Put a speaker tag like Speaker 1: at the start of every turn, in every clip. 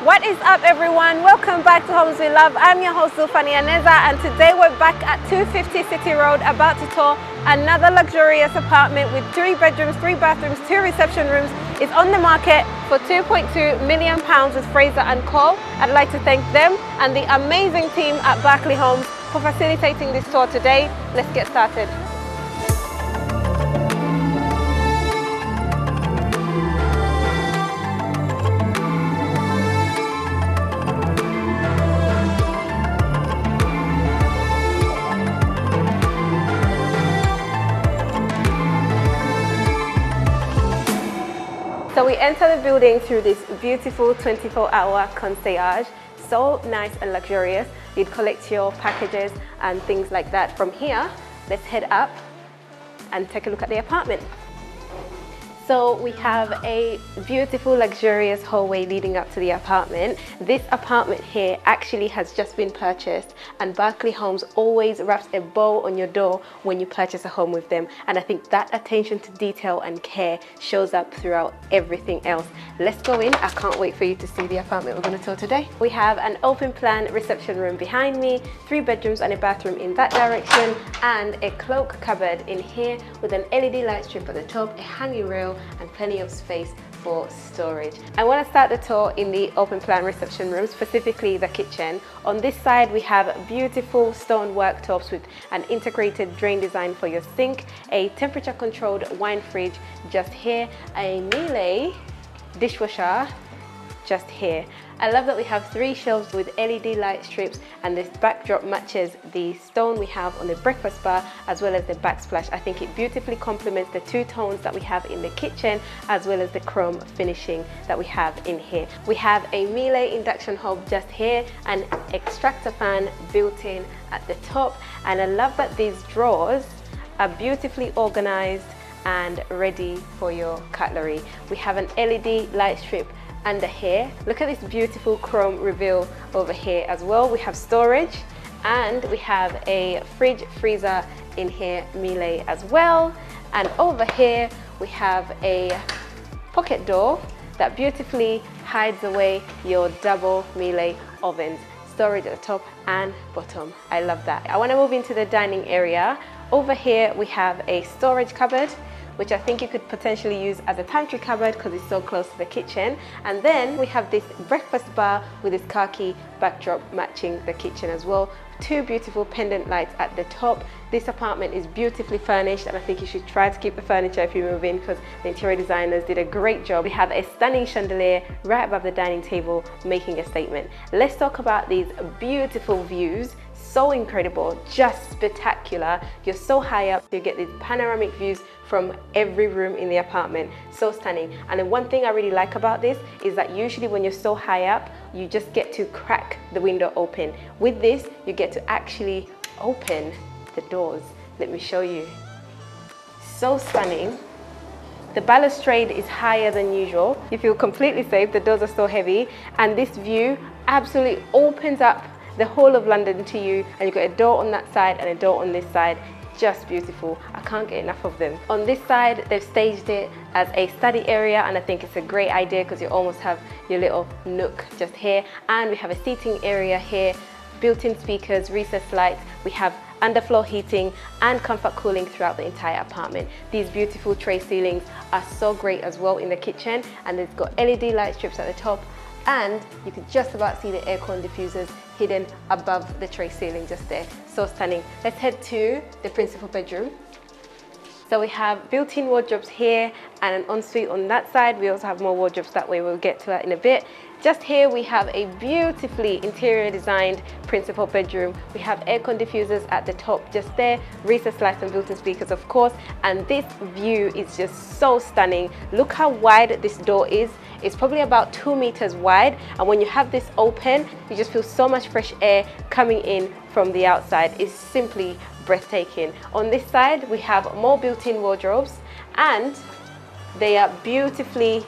Speaker 1: What is up, everyone? Welcome back to Homes We Love. I'm your host Zulfani Aneza, and today we're back at 250 City Road, about to tour another luxurious apartment with 3 bedrooms, 3 bathrooms, 2 reception rooms. It's on the market for £2.2 million with Fraser and Co. I'd like to thank them and the amazing team at Berkeley Homes for facilitating this tour today. Let's get started. So we enter the building through this beautiful 24-hour concierge. So nice and luxurious. You'd collect your packages and things like that. From here, let's head up and take a look at the apartment. So we have a beautiful, luxurious hallway leading up to the apartment. This apartment here actually has just been purchased, and Berkeley Homes always wraps a bow on your door when you purchase a home with them. And I think that attention to detail and care shows up throughout everything else. Let's go in. I can't wait for you to see the apartment we're going to tour today. We have an open plan reception room behind me, 3 bedrooms and a bathroom in that direction, and a cloak cupboard in here with an LED light strip at the top, a hanging rail, and plenty of space for storage. I want to start the tour in the open plan reception room, specifically the kitchen. On this side we have beautiful stone worktops with an integrated drain design for your sink, a temperature controlled wine fridge just here, a Miele dishwasher just here. I love that we have 3 shelves with LED light strips, and this backdrop matches the stone we have on the breakfast bar as well as the backsplash. I think it beautifully complements the 2 tones that we have in the kitchen as well as the chrome finishing that we have in here. We have a Miele induction hob just here, an extractor fan built in at the top, and I love that these drawers are beautifully organized and ready for your cutlery. We have an LED light strip under here. Look at this beautiful chrome reveal over here as well. We have storage, and we have a fridge freezer in here, Miele as well. And over here we have a pocket door that beautifully hides away your double Miele ovens. Storage at the top and bottom. I love that. I want to move into the dining area. Over here we have a storage cupboard, which I think you could potentially use as a pantry cupboard because it's so close to the kitchen. And then we have this breakfast bar with this khaki backdrop matching the kitchen as well. 2 beautiful pendant lights at the top. This apartment is beautifully furnished, and I think you should try to keep the furniture if you move in because the interior designers did a great job. We have a stunning chandelier right above the dining table making a statement. Let's talk about these beautiful views. So incredible, just spectacular. You're so high up, you get these panoramic views from every room in the apartment. So stunning. And then one thing I really like about this is that usually when you're so high up, you just get to crack the window open. With this, you get to actually open the doors. Let me show you. So stunning. The balustrade is higher than usual. You feel completely safe. The doors are so heavy, and this view absolutely opens up the whole of London to you, and you've got a door on that side and a door on this side. Just beautiful. I can't get enough of them. On this side they've staged it as a study area, and I think it's a great idea because you almost have your little nook just here. And we have a seating area here, built-in speakers, recessed lights. We have underfloor heating and comfort cooling throughout the entire apartment. These beautiful tray ceilings are so great as well in the kitchen, and it's got LED light strips at the top, and you can just about see the aircon diffusers hidden above the tray ceiling just there. So stunning. Let's head to the principal bedroom. So we have built-in wardrobes here and an ensuite on that side. We also have more wardrobes that way. We'll get to that in a bit. Just here we have a beautifully interior designed principal bedroom. We have aircon diffusers at the top just there, recessed lights and built-in speakers of course, and this view is just so stunning. Look how wide this door is. It's probably about 2 meters wide, and when you have this open, you just feel so much fresh air coming in from the outside. It's simply breathtaking. On this side we have more built-in wardrobes, and they are beautifully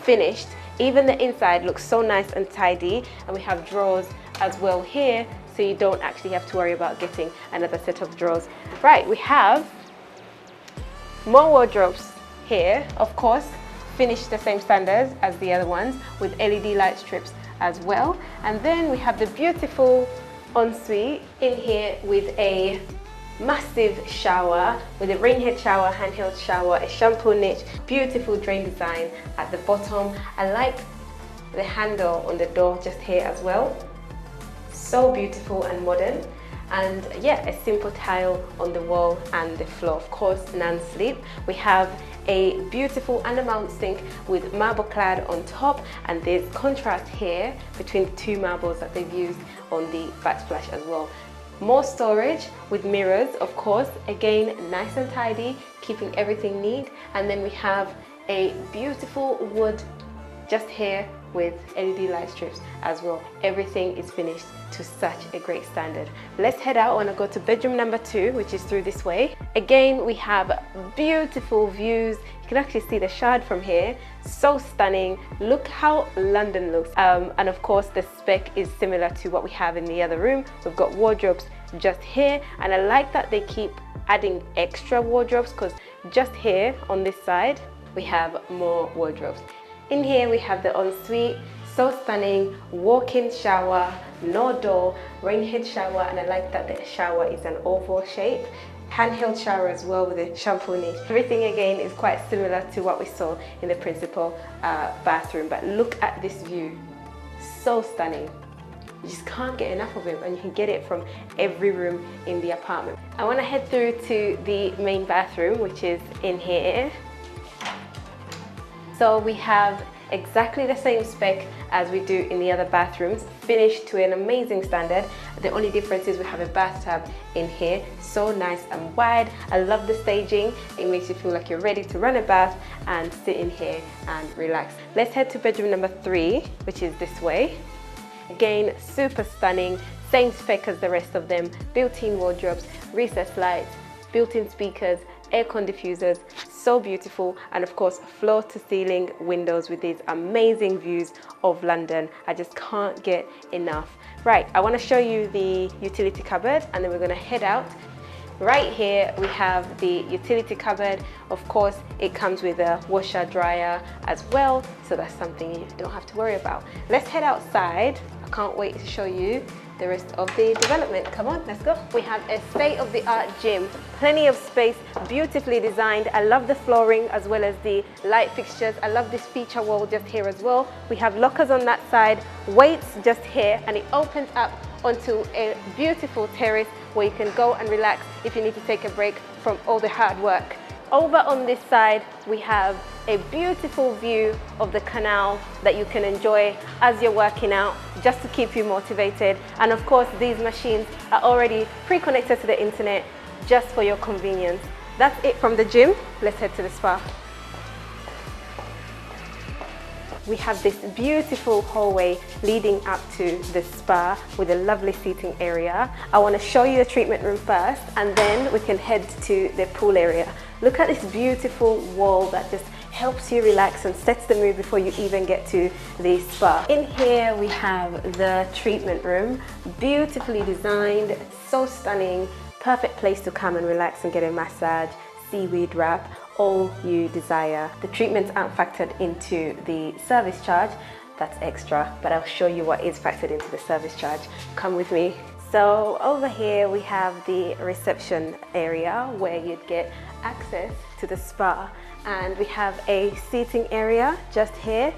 Speaker 1: finished. Even the inside looks so nice and tidy, and we have drawers as well here, so you don't actually have to worry about getting another set of drawers. Right, we have more wardrobes here, of course, finished the same standards as the other ones with LED light strips as well. And then we have the beautiful ensuite in here with a massive shower, with a rain head shower, handheld shower, a shampoo niche, beautiful drain design at the bottom. I like the handle on the door just here as well. So beautiful and modern. And yeah, a simple tile on the wall and the floor, of course, non-slip. We have a beautiful undermount sink with marble clad on top, and there's contrast here between the two marbles that they've used on the backsplash as well. More storage with mirrors, of course, again nice and tidy, keeping everything neat. And then we have a beautiful wood just here with LED light strips as well. Everything is finished to such a great standard. Let's head out. I want to go to bedroom number 2, which is through this way. Again, we have beautiful views. You can actually see the Shard from here. So stunning. Look how London looks. And of course, the spec is similar to what we have in the other room. We've got wardrobes just here, and I like that they keep adding extra wardrobes, because just here on this side we have more wardrobes. In here we have the ensuite, so stunning, walk-in shower, no door, rain head shower, and I like that the shower is an oval shape. Handheld shower as well with a shampoo niche. Everything again is quite similar to what we saw in the principal bathroom, but look at this view, so stunning. You just can't get enough of it, and you can get it from every room in the apartment. I want to head through to the main bathroom, which is in here. So we have exactly the same spec as we do in the other bathrooms, finished to an amazing standard. The only difference is we have a bathtub in here, so nice and wide. I love the staging. It makes you feel like you're ready to run a bath and sit in here and relax. Let's head to bedroom number 3, which is this way. Again, super stunning, same spec as the rest of them. Built-in wardrobes, recessed lights, built-in speakers, aircon diffusers, so beautiful, and of course floor to ceiling windows with these amazing views of London. I just can't get enough. Right, I want to show you the utility cupboard, and then we're going to head out. Right here we have the utility cupboard. Of course, it comes with a washer dryer as well, so that's something you don't have to worry about. Let's head outside. I can't wait to show you the rest of the development. Come on, let's go. We have a state-of-the-art gym, plenty of space, beautifully designed. I love the flooring as well as the light fixtures. I love this feature wall just here as well. We have lockers on that side, weights just here, and it opens up onto a beautiful terrace where you can go and relax if you need to take a break from all the hard work. Over on this side, we have a beautiful view of the canal that you can enjoy as you're working out, just to keep you motivated. And of course, these machines are already pre-connected to the internet just for your convenience. That's it from the gym. Let's head to the spa. We have this beautiful hallway leading up to the spa with a lovely seating area. I want to show you the treatment room first, and then we can head to the pool area. Look at this beautiful wall that just helps you relax and sets the mood before you even get to the spa. In here we have the treatment room, beautifully designed, so stunning, perfect place to come and relax and get a massage, seaweed wrap, all you desire. The treatments aren't factored into the service charge, that's extra, but I'll show you what is factored into the service charge. Come with me. So over here we have the reception area where you'd get access to the spa, and we have a seating area just here,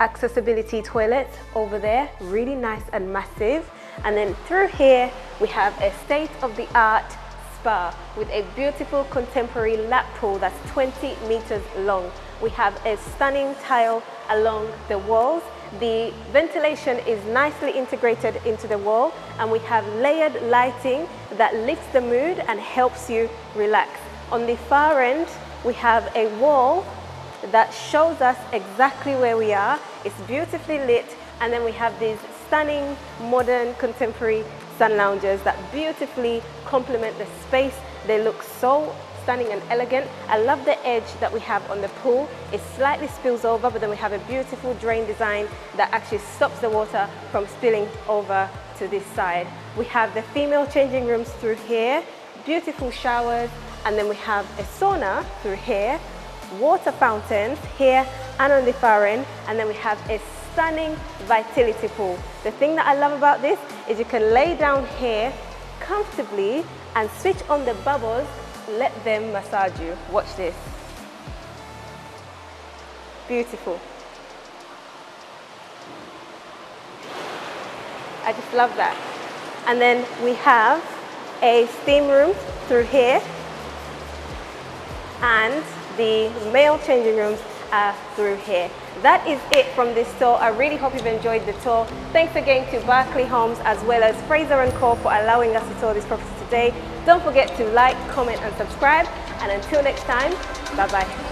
Speaker 1: accessibility toilets over there, really nice and massive. And then through here we have a state-of-the-art spa with a beautiful contemporary lap pool that's 20 meters long. We have a stunning tile along the walls. The ventilation is nicely integrated into the wall, and we have layered lighting that lifts the mood and helps you relax. On the far end, we have a wall that shows us exactly where we are. It's beautifully lit, and then we have these stunning modern contemporary sun loungers that beautifully complement the space. They look so stunning and elegant. I love the edge that we have on the pool. It slightly spills over, but then we have a beautiful drain design that actually stops the water from spilling over to this side. We have the female changing rooms through here, beautiful showers, and then we have a sauna through here. water fountains here and on the far end, and then we have a stunning vitality pool. The thing that I love about this is you can lay down here comfortably and switch on the bubbles, let them massage you. Watch this. Beautiful. I just love that. And then we have a steam room through here, and the male changing rooms are through here. That is it from this tour. I really hope you've enjoyed the tour. Thanks again to Berkeley Homes as well as Fraser & Co for allowing us to tour this property today. Don't forget to like, comment and subscribe, and until next time, bye bye.